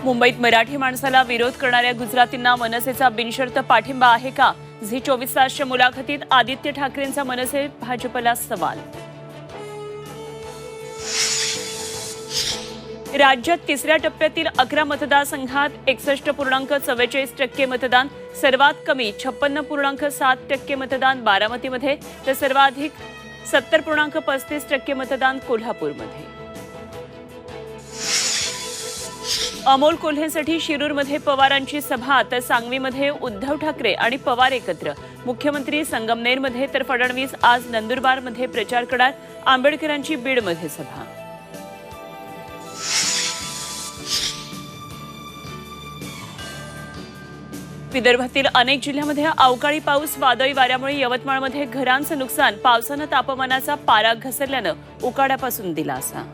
मुंबईत मराठी माणसाला विरोध करणाऱ्या गुजरातींना मनसेचा बिनशर्त पाठिंबा आहे का? झी 24 तासच्या मुलाखतीत आदित्य ठाकरेंचा मनसे भाजपला सवाल. राज्यात तिसऱ्या टप्प्यातील 11 मतदारसंघात 61.44% मतदान, सर्वात कमी 56.7% मतदान बारामतीमध्ये, तर सर्वाधिक 70.35% मतदान कोल्हापूरमध्ये. अमोल कोल्हेंसाठी शिरूरमध्ये पवारांची सभा, तर सांगवीमध्ये उद्धव ठाकरे आणि पवार एकत्र. मुख्यमंत्री संगमनेरमध्ये तर फडणवीस आज नंदुरबारमध्ये प्रचार करणार. आंबेडकरांची बीडमध्ये सभा. विदर्भातील अनेक जिल्ह्यांमध्ये अवकाळी पाऊस, वादळी वाऱ्यामुळे यवतमाळमध्ये घरांचं नुकसान. पावसानं तापमानाचा पारा घसरल्यानं उकाड्यापासून दिलासा.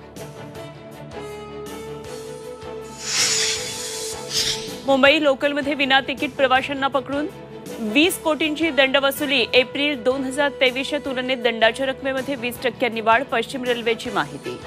मुंबई लोकलमध्ये विना तिकीट प्रवाशांना पकडून 20 कोटींची दंडवसुली. एप्रिल 2023च्या तुलनेत दंडाच्या रकमेमध्ये 20% वाढ. पश्चिम रेल्वेची माहिती.